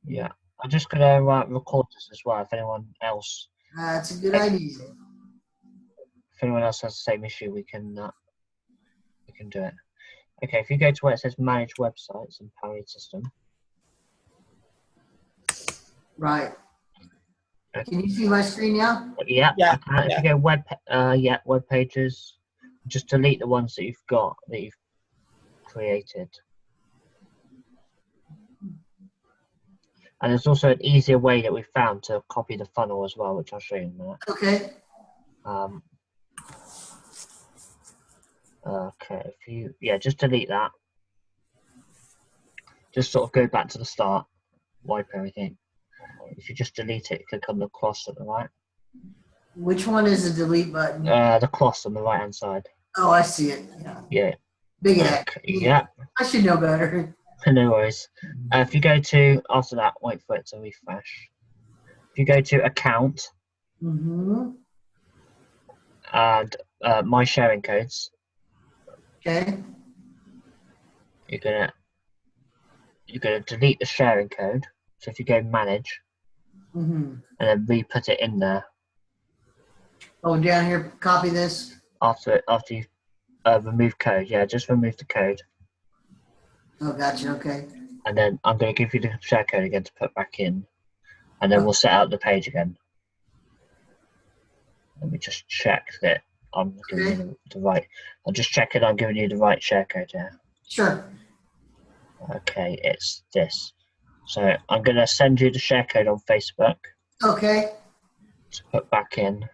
Yeah. I'm just gonna record this as well. If anyone else, That's a good if idea. anyone else has the same issue, we can do it. Okay. If you go to where it says Manage Websites and Power Lead System. Right. Can you see my screen now? Yeah. Yeah, I can. If you go web pages, just delete the ones that you've created. And there's also an easier way that we found to copy the funnel as well, which I'll show you in a minute. Okay. Okay, just delete that. Just sort of go back to the start, wipe everything. If you just delete it, click on the cross at the right. Which one is the delete button? The cross on the right hand side. Oh, I see it. Yeah. Yeah. Big X. Yeah. I should know better. No worries. If you go to, after that, wait for it to refresh. If you go to account and my sharing codes, Okay. you're gonna delete the sharing code. So if you go manage and then re-put it in there. Oh, down here, copy this. After you remove code, yeah, just remove the code. Oh, gotcha. Okay. And then I'm going to give you the share code again to put back in, and then we'll set out the page again. Let me just check that I'm giving you the right. I'll just check it. I'm giving you the right share code here. Sure. Okay, it's this. So I'm going to send you the share code on Facebook. Okay. To put back in.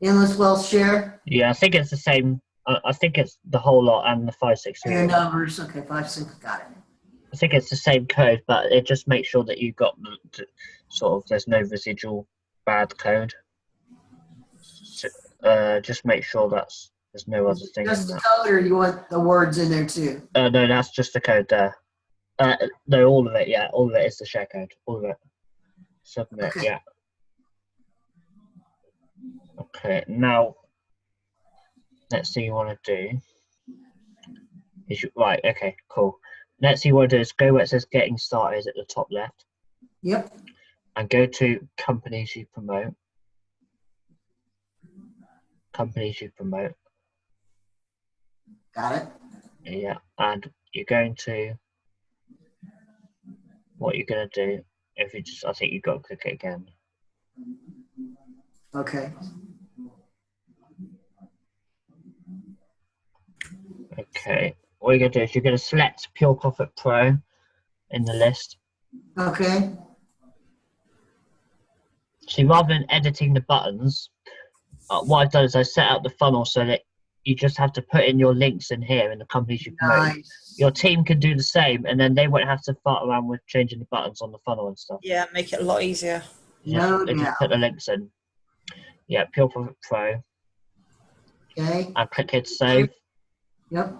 Endless Wealth Share. Yeah, I think it's the same. I think it's the whole lot and the 563. Your numbers. Okay, 56. Got it. I think it's the same code, but it just makes sure that you've got there's no residual bad code. So, just make sure there's no other thing. Just the code, or you want the words in there too? No, that's just the code there. No, all of it. Yeah, all of it is the share code. All of it. Submit. Okay. Yeah. Okay. Now, next thing you want to do is right. Okay. Cool. Next thing you want to do is go where it says Getting Started at the top left. Yep. And go to Companies You Promote. Companies You Promote. Got it. Yeah, and you're going to, what you're going to do, if you just, I think you've got to click it again. Okay. Okay, what you're going to do is you're going to select Pure Profit Pro in the list. Okay. See, rather than editing the buttons, what I've done is I set out the funnel so that you just have to put in your links in here in the companies you promote. Nice. Your team can do the same, and then they won't have to fart around with changing the buttons on the funnel and stuff. Yeah, make it a lot easier. No They doubt. just put the links in. Yeah, Pure Profit Pro. Okay. And click here to save. Yep.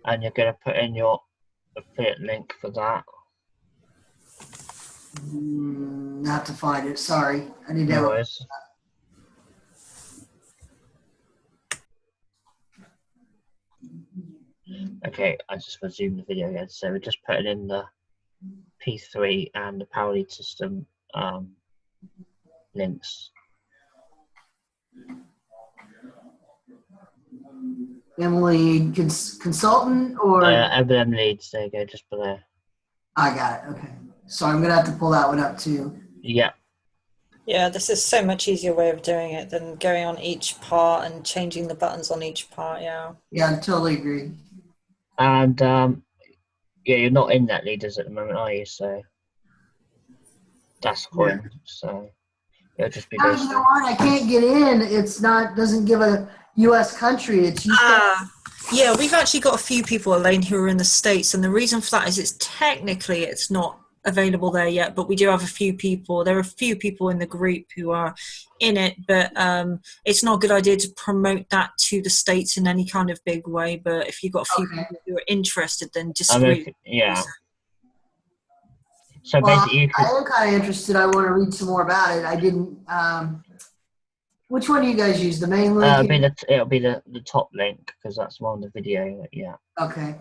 And you're going to put in your affiliate link for that. Not to find it. Sorry. I need to. No worries. Okay, I just resumed the video again. So we're just putting in the P3 and the Power Lead System links. Emily consultant or MLM leads. There you go, just below. I got it. Okay. So I'm gonna have to pull that one up too. Yeah. Yeah, this is so much easier way of doing it than going on each part and changing the buttons on each part. Yeah. Yeah, I totally agree. And yeah, you're not in that leaders at the moment, are you? So that's cool. So it'll just be those. You know what? I can't get in. It's not. Doesn't give a U.S. country. It's yeah. We've actually got a few people, Elaine, who are in the States, and the reason for that is it's not available there yet, but we do have a few people. There are a few people in the group who are in it, but it's not a good idea to promote that to the States in any kind of big way. But if you've got a few people who are interested, then just yeah. So basically, I am kind of interested. I want to read some more about it. I didn't. Which one do you guys use? The main It'll link? be the top link because that's more on the video. Yeah, Okay.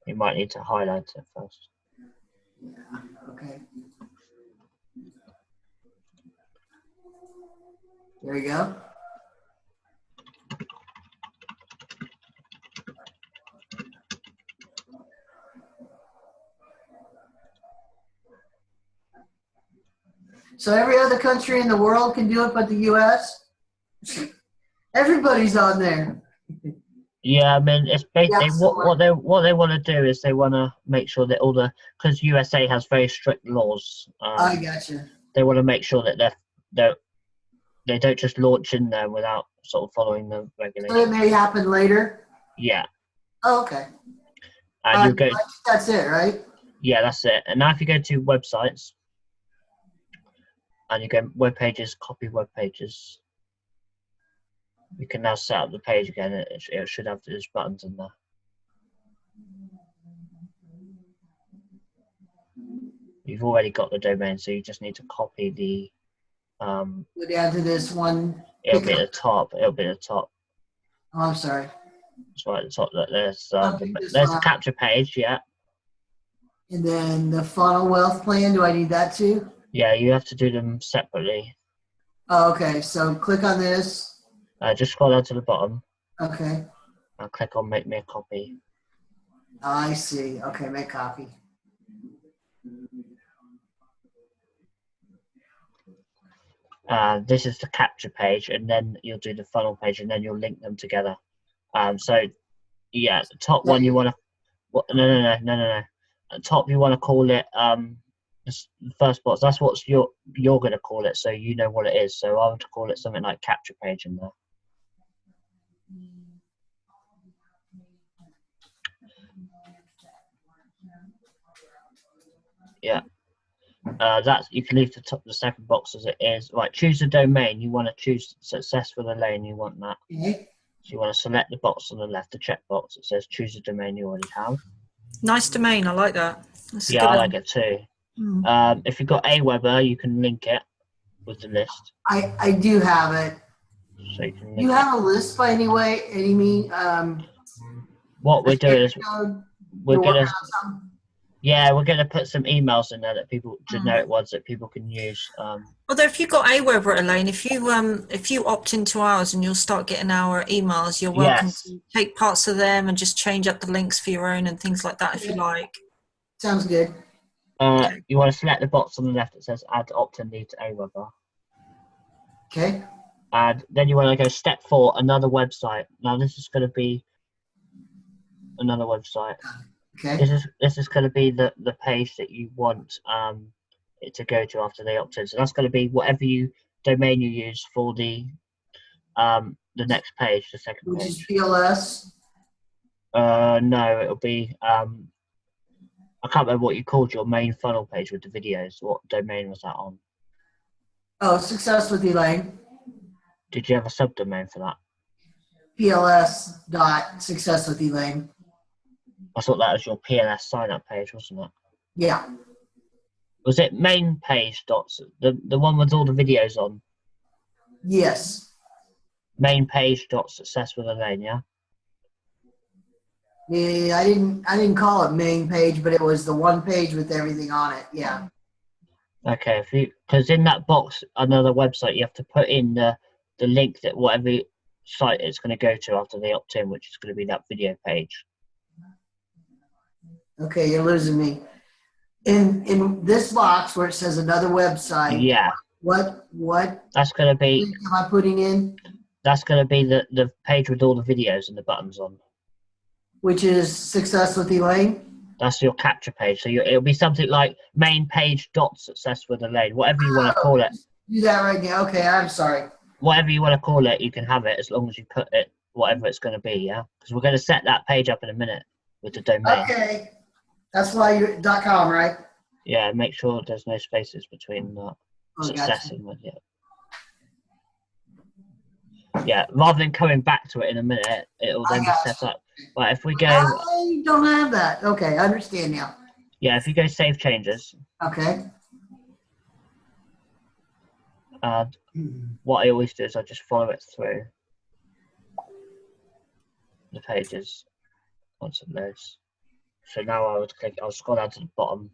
you might need to highlight it first. Okay. There you go. So every other country in the world can do it but the US? Everybody's on there. Yeah, I mean it's basically Yeah, what they want to do is they want to make sure that all the because USA has very strict laws. I gotcha. They want to make sure that they don't just launch in there without sort of following the So it regulations. may happen later? Yeah, Oh, okay. and you go. I think that's it, right? Yeah, that's it. And now if you go to websites and you go web pages, copy web pages, you can now set up the page again. It should have those buttons in there. You've already got the domain, so you just need to copy the. Go down to this one. It'll be at the top. It'll be at the top. Oh, I'm sorry. It's right at the top. There's this there's one. the capture page. Yeah, And then the funnel wealth plan, do I need that too? yeah. You have to do them separately. Oh, okay. So click on this. Just scroll down to the bottom Okay. and click on Make Me a Copy. I see. Okay, make copy. This is the capture page, and then you'll do the funnel page, and then you'll link them together. So, yeah, the top one you want to. No. At the top you want to call it the first box. That's what you're going to call it, so you know what it is. So I want to call it something like capture page in there. Yeah. That's you can leave the second box as it is. Right, choose a domain. You want to choose success for the lane. You want that. Okay. So you want to select the box on the left, the checkbox. It says choose a domain you already have. Nice domain. I like that. That's a Yeah, good I one. like it too. Mm. If you've got Aweber, you can link it with the list. I do have it. So you can link You have a list by any way? Any mean? what we're doing is we're you're gonna working on something? we're gonna put some emails in there that people generic ones that people can use. Although if you've got Aweber, Elaine, if you opt into ours and you'll start getting our emails, you're welcome Yes. to take parts of them and just change up the links for your own and things like that if you like. Sounds good. You want to select the box on the left that says add opt-in lead to Aweber. Okay. And then you want to go step 4, another website. Now this is going to be another website. Okay. This is going to be the page that you want it to go to after they opt in. So that's going to be whatever domain you use for the next page, the second Which page. is PLS. No, it'll be I can't remember what you called your main funnel page with the videos. What domain was that on? Oh, success with Elaine. Did you have a subdomain for that? PLS dot success with Elaine. I thought that was your PLS sign up page, wasn't it? Yeah. Was it main page dots the one with all the videos on? Yes. Main page dot success with Elaine, yeah? Yeah, I didn't call it main page, but it was the one page with everything on it. Yeah. Okay, because in that box, another website, you have to put in the link that whatever site it's going to go to after they opt in, which is going to be that video page. Okay, you're losing me. In this box where it says another website. Yeah. What That's going to be link am I putting in? that's going to be the page with all the videos and the buttons on. Which is success with Elaine. That's your capture page. So it'll be something like main page dot success with Elaine, whatever you want to call it. Do that right now. Okay, I'm sorry. Whatever you want to call it, you can have it as long as you put it whatever it's going to be. Yeah, because we're going to set that page up in a minute with the domain. Okay, that's why you're .com, right? Yeah, make sure there's no spaces between success Gotcha. and with it. Yeah, rather than coming back to it in a minute, it'll then be set up. But if we go, I don't have that. Okay, I understand now. yeah, if you go save changes, Okay. And what I always do is I just follow it through the pages once it loads. So now I'll scroll down to the bottom.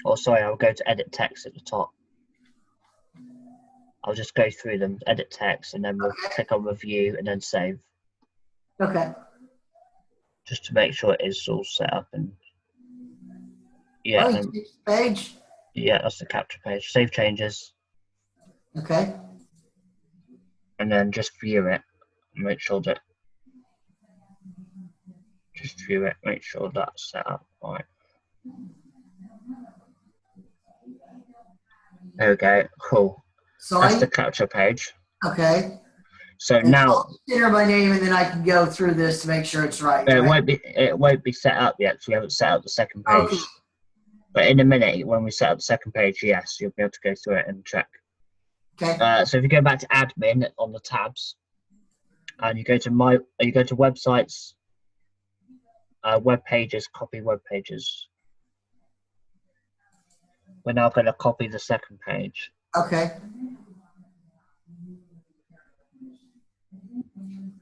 Or sorry, I'll go to edit text at the top. I'll just go through them, edit text, and then we'll click on review and then save. Okay. Just to make sure it is all set up and yeah, Oh, you change the page. yeah, that's the capture page. Save changes Okay. and then just view it. Make sure that make sure that's set up right. There we go. Cool. So That's the capture page. okay. So And now I'll enter my name, and then I can go through this to make sure it's right. it right? won't be set up yet because we haven't set up the second page. Okay. But in a minute, when we set up the second page, yes, you'll be able to go through it and check. Okay. So if you go back to admin on the tabs, and you go to websites, web pages, copy web pages. We're now going to copy the second page. Okay.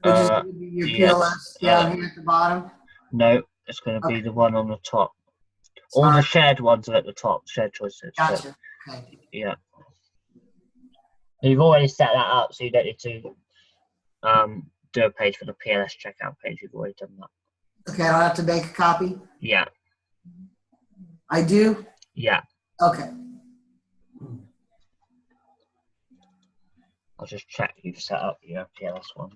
Which is going to be your PLS down here at the bottom. No, it's going to be the one on the top. All Sorry. the shared ones are at the top, shared choices. Gotcha. So, Okay. yeah. You've already set that up, so you don't need to do a page for the PLS checkout page. You've already done that. Okay, I don't have to make a copy. Yeah. I do. Yeah. Okay. I'll just check you've set up your PLS one.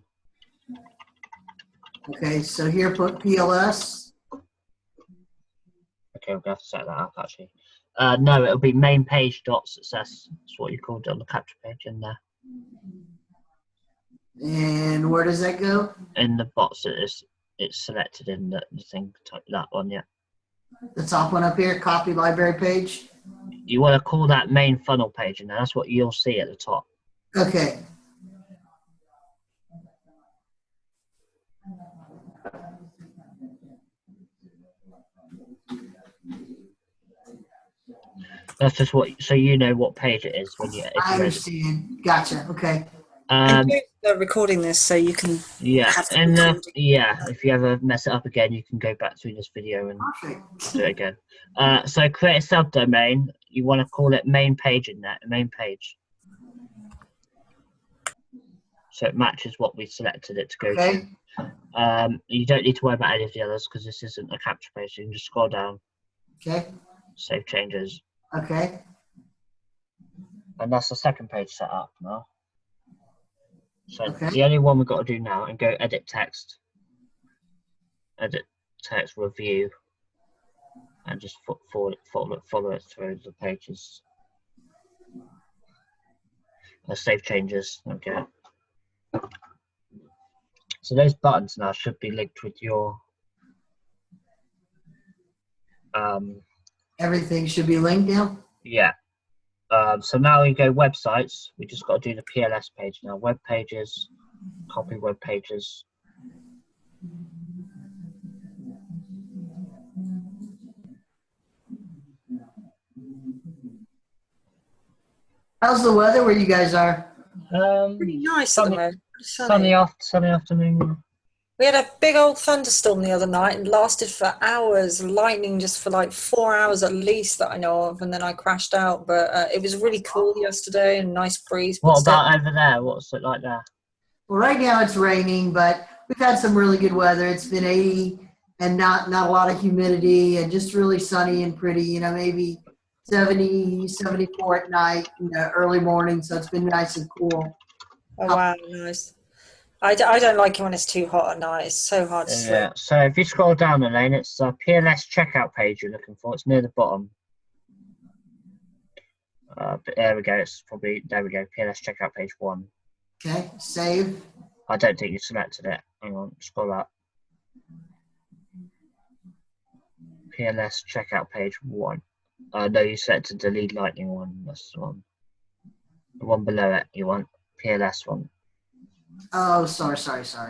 Okay, so here put PLS. Okay, we're going to have to set that up actually. No, it'll be main page dot success. That's what you called it on the capture page in there. And where does that go? In the box it's selected in the thing, that one, yeah. The top one up here, copy library page. You want to call that main funnel page, and that's what you'll see at the top. Okay. That's just so you know what page it is when I understand. Gotcha. Okay. And you're recording this, so you can. Yeah, have the and recording. if you ever mess it up again, you can go back through this video and Perfect. do it again. So create a subdomain. You want to call it main page in there, main page. So it matches what we selected it to go Okay. to. You don't need to worry about any of the others because this isn't a capture page. So you can just scroll down, Okay. save changes, Okay. and that's the second page set up now. So Okay. the only one we've got to do now and go edit text review, and just follow it through the pages. Save changes. Okay. So those buttons now should be linked with your Everything should be linked now. yeah. So now we go websites. We just got to do the PLS page now. Web pages, copy web pages. How's the weather where you guys are? Pretty nice at the moment. Sunny afternoon. We had a big old thunderstorm the other night and lasted for hours. Lightning just for like 4 hours at least that I know of, and then I crashed out. But it was really cool yesterday and nice breeze. What about over there? What's it like there? Well, right now it's raining, but we've had some really good weather. It's been 80 and not a lot of humidity and just really sunny and pretty. You know, maybe 70, 74 at night, early morning. So it's been nice and cool. Oh wow, nice. I don't like it when it's too hot at night. It's so hard to sleep. Yeah. So if you scroll down, Elaine, it's a PLS checkout page you're looking for. It's near the bottom. But there we go. There we go. PLS checkout page 1. Okay, save. I don't think you selected it. Hang on, scroll up. PLS checkout page 1. No, you selected the lead lightning one. That's the one. The one below it. You want PLS one. Oh, sorry.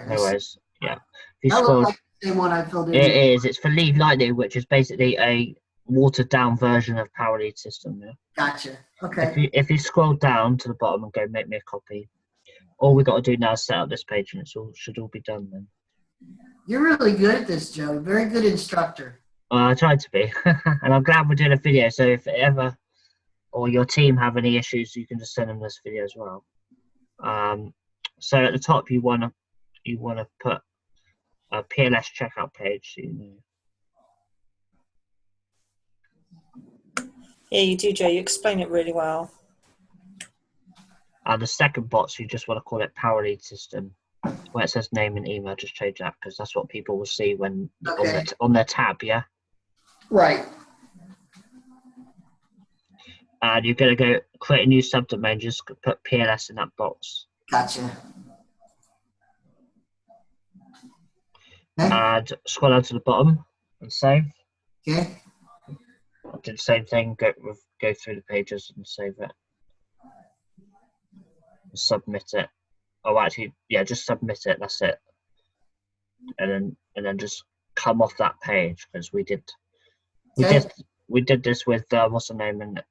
No worries. Yeah. If you That scroll, looks like the same one I filled in. it is. It's for lead lightning, which is basically a watered down version of Power Lead System. Yeah? Gotcha. Okay. If you scroll down to the bottom and go make me a copy, all we got to do now is set up this page, and should all be done then. You're really good at this, Joe. Very good instructor. I tried to be, and I'm glad we're doing a video. So if ever or your team have any issues, you can just send them this video as well. So at the top, you wanna put a PLS checkout page. So you know. Yeah, you do, Joe. You explain it really well. And the second box, you just want to call it Power Lead System. Where it says name and email, just change that because that's what people will see when on their tab, yeah? Right. And you're going to go create a new subdomain, just put PLS in that box. Gotcha. Okay. And scroll down to the bottom and save. Okay. I'll do the same thing, go through the pages and save it. Submit it. Oh, actually, yeah, just submit it. That's it. And then just come off that page because we did this with what's the name, and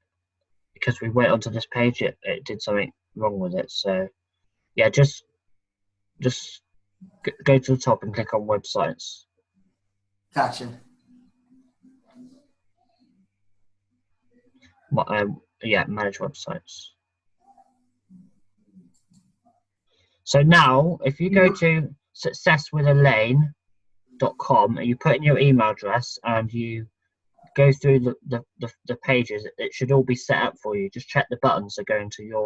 because we went onto this page, it did something wrong with it. So yeah, just go to the top and click on websites. Gotcha. Yeah, manage websites. So now, if you go to successwithelaine.com and you put in your email address and you go through the pages, it should all be set up for you. Just check the buttons that go into your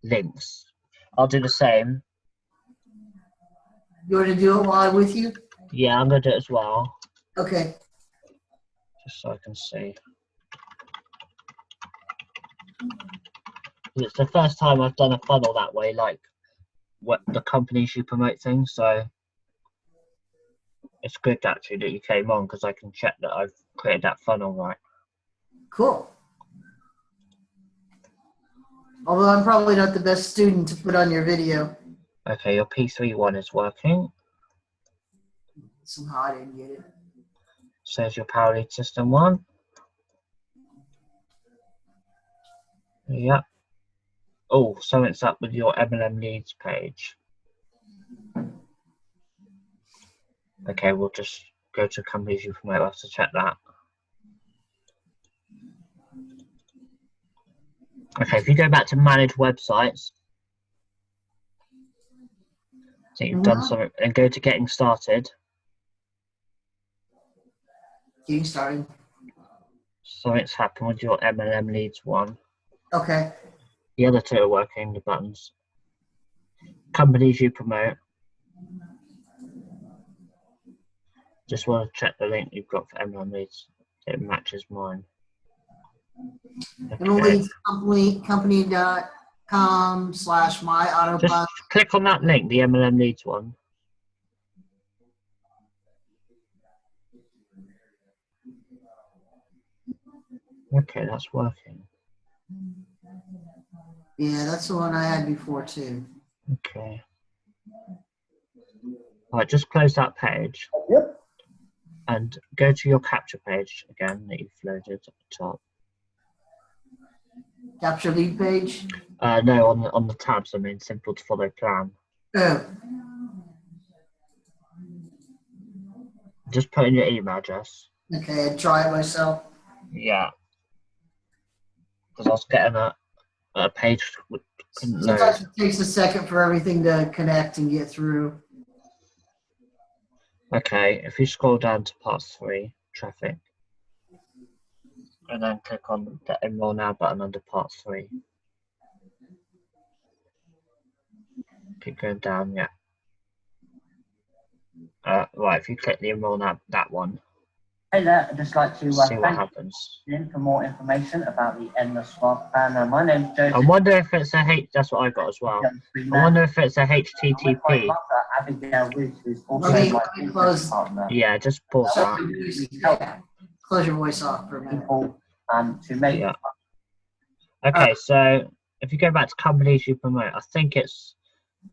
links. I'll do the same. You want to do it while I'm with you? Yeah, I'm going to do it as well. Okay. Just so I can see. It's the first time I've done a funnel that way, like what the companies you promote things, so it's good actually that you came on because I can check that I've created that funnel right. Cool. Although I'm probably not the best student to put on your video. Okay, your P3 one is working. Somehow I didn't get it. Says your Power Lead System one. Yep. Oh, something's up with your MLM leads page. Okay, we'll just go to companies you promote. We'll have to check that. Okay, if you go back to manage websites, so you've done something, and go to getting started. Getting started. Something's happened with your MLM leads one. Okay. The other two are working, the buttons. Companies you promote. Just want to check the link you've got for MLM leads. It matches mine. Okay. company.com/myautobus. Just click on that link, the MLM leads one. Okay, that's working. Yeah, that's the one I had before too. Okay. All right, just close that page. Yep. And go to your capture page again that you've loaded at the top. Capture lead page? No, on the tabs, I mean, simple to follow plan. Oh. Just put in your email address. Okay, I'd try it myself. Yeah. Because I was getting a page which couldn't load. Sometimes it takes a second for everything to connect and get through. Okay, if you scroll down to part 3, traffic, and then click on the Enroll Now button under part 3. Keep going down, yeah. Right, if you click the Enroll Now, that one. Hey there, I'd just like to see what happens. in for more information about the Endless Smart Plan. My name's Joseph. I wonder if it's a that's what I got as well. I wonder if it's a HTTP. Abigail Ruth, who's also Let me my close. business partner. Yeah, just pause that. Yeah. Close your voice off for a minute. People, to make Yeah. Okay, so if you go back to companies you promote, I think it's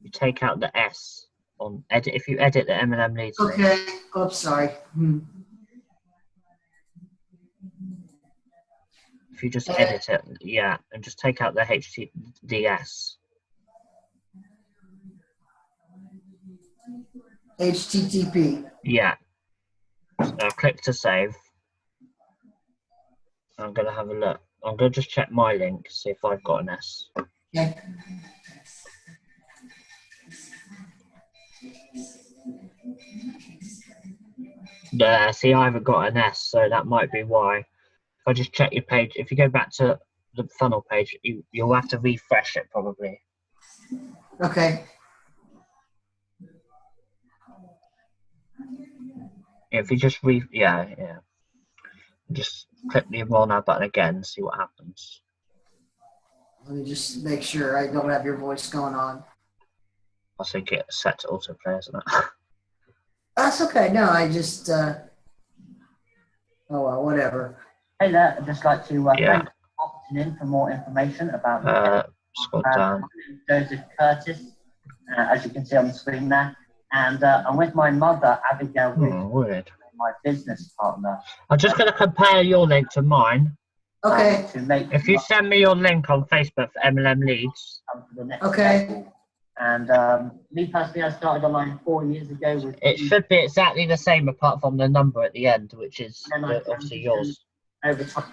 you take out the S on edit. If you edit the MLM leads. Okay. Oops, sorry. If you just Yeah. edit it, yeah, and just take out the HTTPS. HTTP. Yeah. Click to save. I'm gonna have a look. I'm gonna just check my link, see if I've got an S. Okay. Yeah, see, I haven't got an S, so that might be why. If I just check your page, if you go back to the funnel page, you'll have to refresh it probably. Okay. If you just yeah. Just click the enroll now button again, see what happens. Let me just make sure I don't have your voice going on. I think it's set to autoplay, isn't it? That's okay. No, I just, oh, well, whatever. Hey there, I'd just like to Yeah. thank you for opting in for more information about Scroll down. my name is Joseph Curtis, as you can see on the screen there. And I'm with my mother, Abigail Ridge, Weird. my business partner. I'm just going to compare your link to mine. Okay. To make If you send me your link on Facebook for MLM Leads. come to the next Okay. level. And me personally, I started online 4 years ago with It should be exactly the same apart from the number at the end, which is And then I obviously transitioned yours. over time.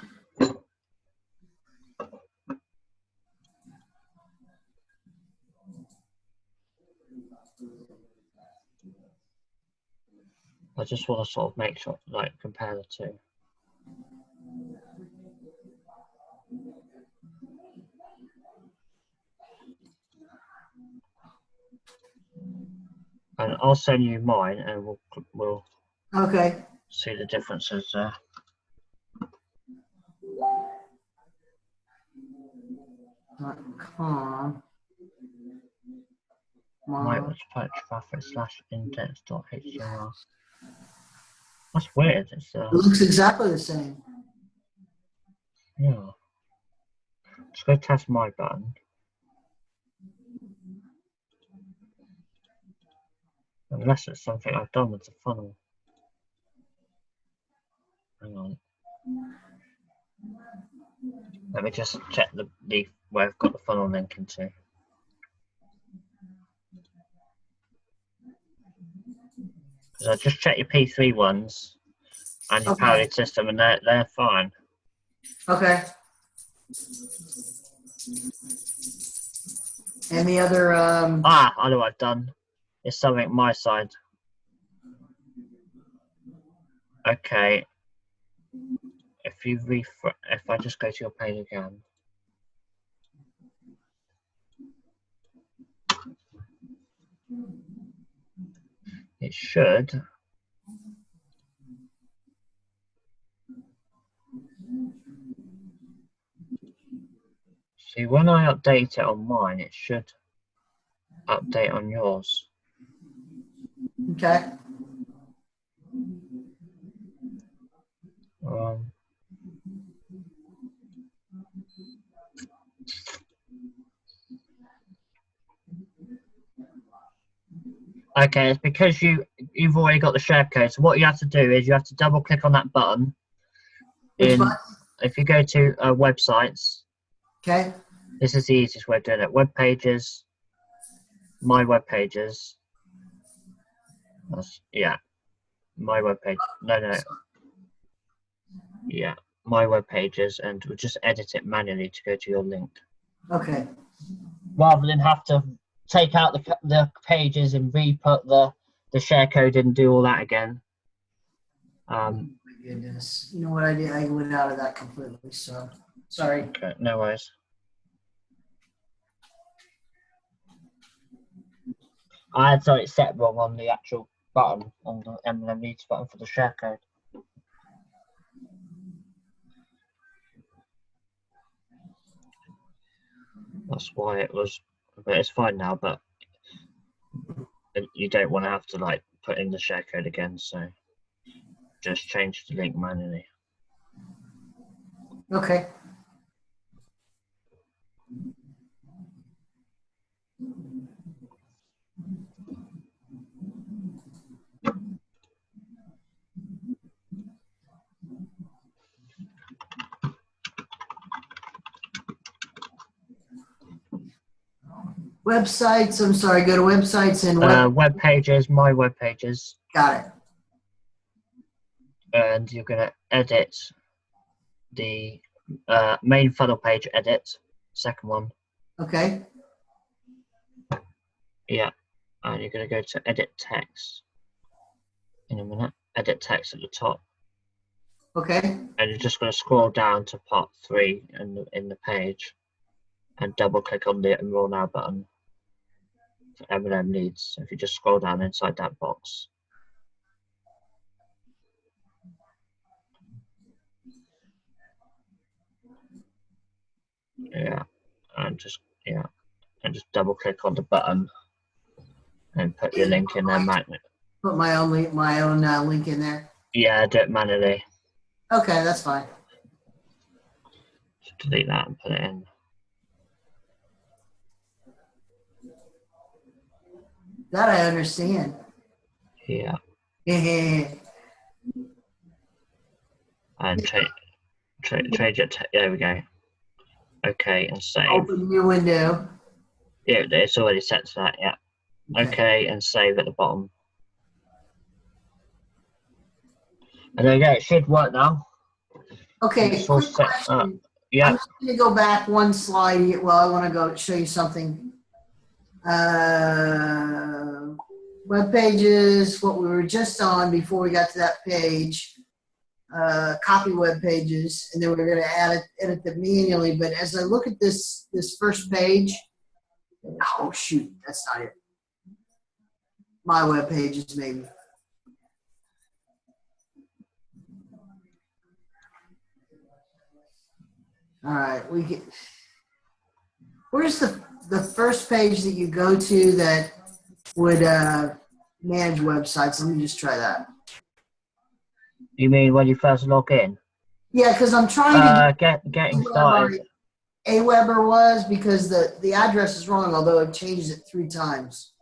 I just want to sort of make sure, like, compare the two. And I'll send you mine, and we'll Okay. see the differences there. .com. Type traffic / index.html. That's weird. It's It looks exactly the same. yeah. Just go test my button. Unless it's something I've done with the funnel. Hang on. Let me just check the where I've got the funnel link into. Because I just checked your P3 ones and your Okay. Power Lead system, and they're fine. Okay. Any other, I know what I've done. It's something my side. Okay. If I just go to your page again. It should. See, when I update it on mine, it should update on yours. okay. Okay, it's because you've already got the share code. So what you have to do is you have to double click on that button. Which one? If you go to websites, Okay. this is the easiest way of doing it. Web pages, my web pages. Yeah, my web page. No. Yeah, my web pages, and we'll just edit it manually to go to your link. Okay. Rather than have to take out the pages and re-put the share code and do all that again. My goodness. You know what I did? I went out of that completely, so sorry. Okay, no worries. I had it set wrong on the actual button, on the MLM Leads button for the share code. That's why it was, but it's fine now, but you don't want to have to like put in the share code again, so just change the link manually. Okay. Websites, I'm sorry, go to websites and web pages, my web pages, got it. and you're going to edit the main funnel page, edit, second one. Okay. Yeah, and you're going to go to edit text in a minute, edit text at the top. Okay. And you're just going to scroll down to part 3 in the page and double click on the Enroll Now button for M&M Leads. So if you just scroll down inside that box. Yeah, and just double click on the button and put your link in there manually. Put my own link in there. Yeah, do it manually. Okay, that's fine. Just delete that and put it in. That I understand. Yeah, Yeah. and change it. There we go. Okay, and save. Open new window. Yeah, it's already set to that. Yeah. Okay, and save at the bottom. And there you go. It should work now. Okay, It's all quick set question. up. Yeah. I'm just going to go back one slide here. Well, I want to go show you something. Web pages, what we were just on before we got to that page. Copy web pages, and then we're going to edit them manually. But as I look at this first page, oh shoot, that's not it. My web pages, maybe. All right, we get. Where's the first page that you go to that would manage websites? Let me just try that. You mean when you first log in? Yeah, because I'm trying to Getting started. Aweber was, because the address is wrong, although I've changed it 3 times.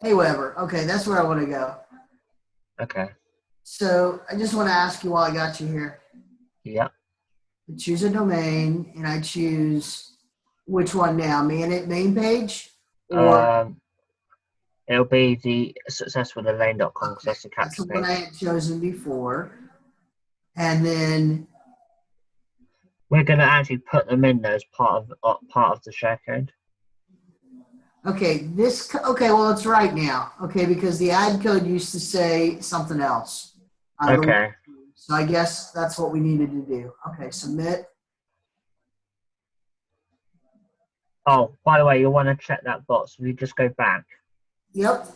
Aweber. Okay, that's where I want to go. Okay. So I just want to ask you while I got you here. Yeah. I choose a domain, and I choose which one now? Main page? Or It'll be the successfulelaine.com because that's the that's capture the one I page. had chosen before. And then, We're going to actually put them in there as part of the share code. okay, well, it's right now. Okay, because the ad code used to say something else. Okay. So I guess that's what we needed to do. Okay, submit. Oh, by the way, you want to check that box. If you just go back, Yep.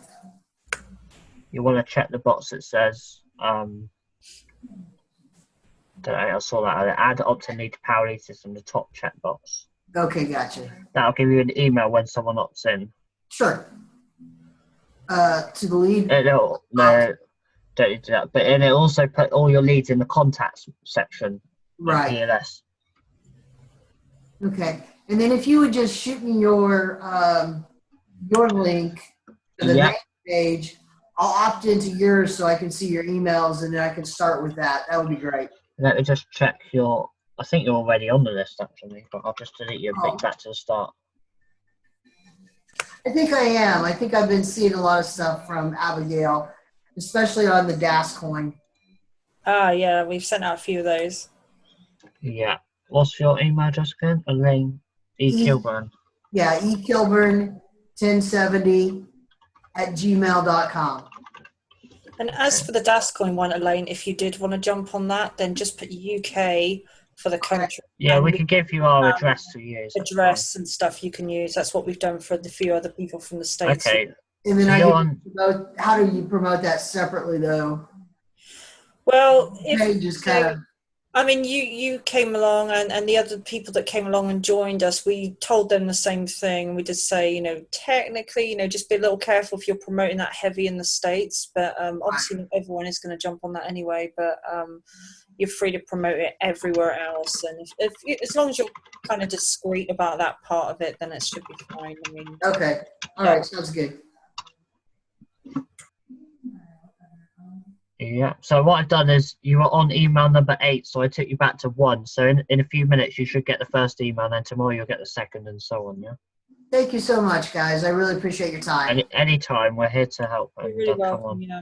you want to check the box that says, I saw that, add opt-in lead to Power Lead System, the top checkbox. Okay, gotcha. That'll give you an email when someone opts in. Sure. To the lead. No, don't need to do that. But and it also put all your leads in the contacts section. Right. PLS. Okay. And then if you would just shoot me your link to the main page, I'll opt into yours so I can see your emails, and then I can start with that. That would be great. Let me just check your. I think you're already on the list actually, but I'll just delete you and put you back to the start. I think I am. I think I've been seeing a lot of stuff from Abigail, especially on the DAS coin. Ah, yeah, we've sent out a few of those. Yeah. What's your email address again? Elaine E. Kilburn. Yeah, ekilburn1070@gmail.com. And as for the Dascoin one, Elaine, if you did want to jump on that, then just put UK for the country. Yeah, we can give you our address to use. Address and stuff you can use. That's what we've done for the few other people from the States. Okay. And then So how do you promote that separately, though? Well, I mean, you came along, and the other people that came along and joined us, we told them the same thing. We did say, technically, just be a little careful if you're promoting that heavy in the States. But obviously, not everyone is going to jump on that anyway. But you're free to promote it everywhere else. And if as long as you're kind of discreet about that part of it, then it should be fine. I mean, okay. All right. Sounds good. Yeah. So what I've done is you were on email number 8, so I took you back to 1. So in a few minutes you should get the first email, then tomorrow you'll get the second, and so on. Yeah. Thank you so much, guys. I really appreciate your time. Anytime we're here to help. You're And really come welcome. on. Yeah.